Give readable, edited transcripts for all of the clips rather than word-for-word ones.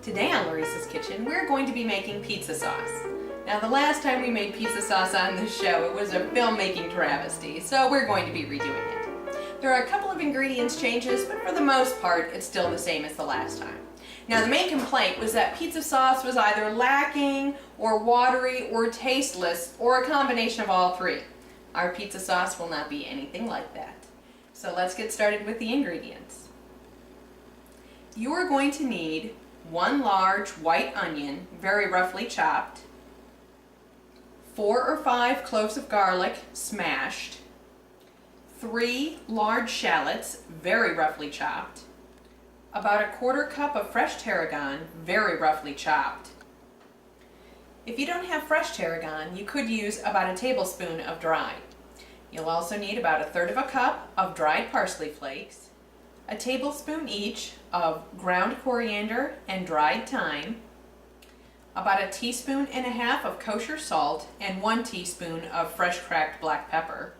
Today on Larissa's Kitchen, we're going to be making pizza sauce. Now, the last time we made pizza sauce on this show, it was a filmmaking travesty, so we're going to be redoing it. There are a couple of ingredients changes, but for the most part, it's still the same as the last time. Now, the main complaint was that pizza sauce was either lacking, or watery, or tasteless, or a combination of all three. Our pizza sauce will not be anything like that. So let's get started with the ingredients. You are going to need 1 large white onion, very roughly chopped, 4 or 5 cloves of garlic, smashed, 3 large shallots, very roughly chopped, about a 1/4 cup of fresh tarragon, very roughly chopped. If you don't have fresh tarragon, you could use about a tablespoon of dried. You'll also need about 1/3 cup of dried parsley flakes, a tablespoon each of ground coriander and dried thyme, about 1.5 teaspoons of kosher salt, and 1 teaspoon of fresh cracked black pepper.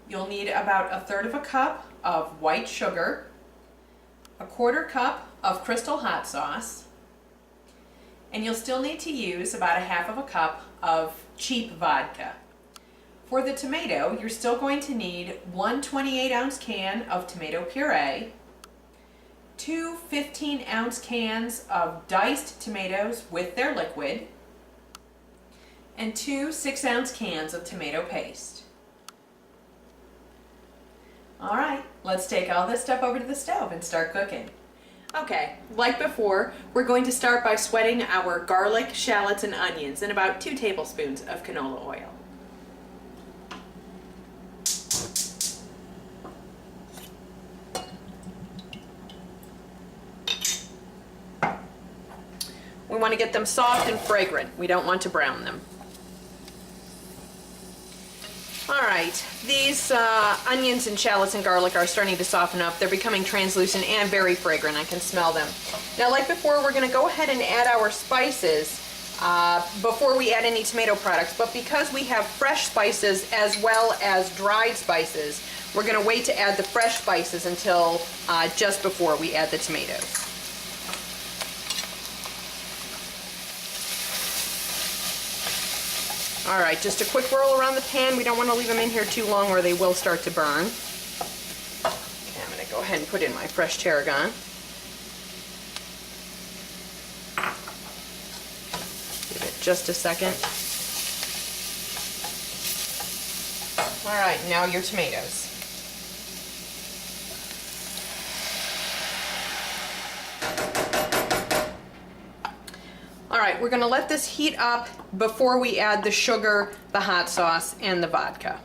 You'll need about 1/3 cup of white sugar, a 1/4 cup of crystal hot sauce, and you'll still need to use about 1/2 cup of cheap vodka. For the tomato, you're still going to need 1 28-ounce can of tomato puree, 2 15-ounce cans of diced tomatoes with their liquid, and 2 6-ounce cans of tomato paste. All right, let's take all this stuff over to the stove and start cooking. Okay, like before, we're going to start by sweating our garlic, shallots, and onions in about 2 tablespoons of canola oil. We want to get them soft and fragrant. We don't want to brown them. Alright, these onions and shallots and garlic are starting to soften up. They're becoming translucent and very fragrant. I can smell them. Now, like before, we're going to go ahead and add our spices before we add any tomato products. But because we have fresh spices as well as dried spices, we're going to wait to add the fresh spices until just before we add the tomatoes. All right, just a quick roll around the pan. We don't want to leave them in here too long or they will start to burn. Okay, I'm going to go ahead and put in my fresh tarragon. Give it just a second. All right, now your tomatoes. Alright, we're going to let this heat up before we add the sugar, the hot sauce, and the vodka.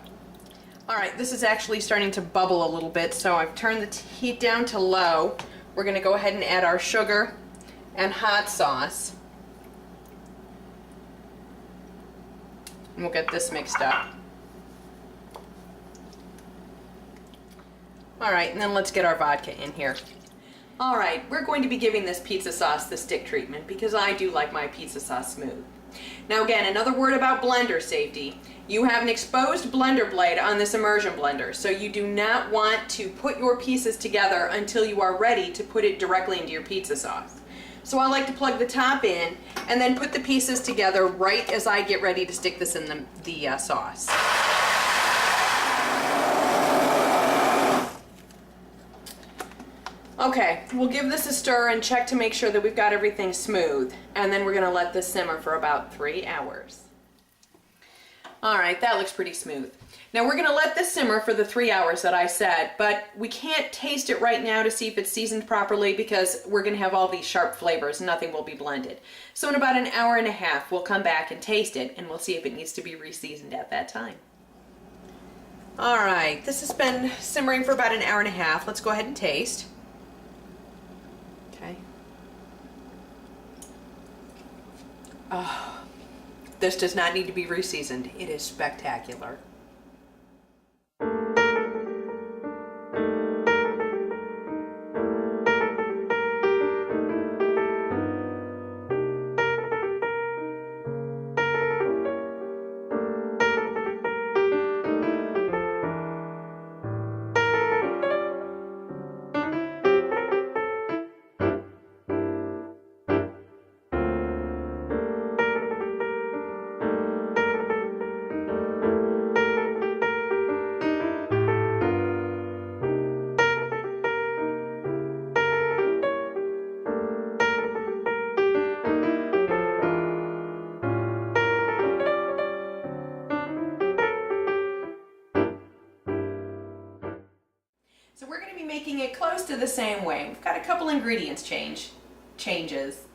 Alright, this is actually starting to bubble a little bit, so I've turned the heat down to low. We're going to go ahead and add our sugar and hot sauce. And we'll get this mixed up. Alright, and then let's get our vodka in here. Alright, we're going to be giving this pizza sauce the stick treatment because I do like my pizza sauce smooth. Now again, another word about blender safety. You have an exposed blender blade on this immersion blender, so you do not want to put your pieces together until you are ready to put it directly into your pizza sauce. So I like to plug the top in and then put the pieces together right as I get ready to stick this in the sauce. Okay, we'll give this a stir and check to make sure that we've got everything smooth, and then we're going to let this simmer for about 3 hours. Alright, that looks pretty smooth. Now we're going to let this simmer for the 3 hours that I said, but we can't taste it right now to see if it's seasoned properly because we're going to have all these sharp flavors and nothing will be blended. So in about 1.5 hours, we'll come back and taste it, and we'll see if it needs to be re-seasoned at that time. Alright, this has been simmering for about 1.5 hours. Let's go ahead and taste. Okay. Oh, this does not need to be re-seasoned. It is spectacular. making it close to the same way. We've got a couple ingredients changes.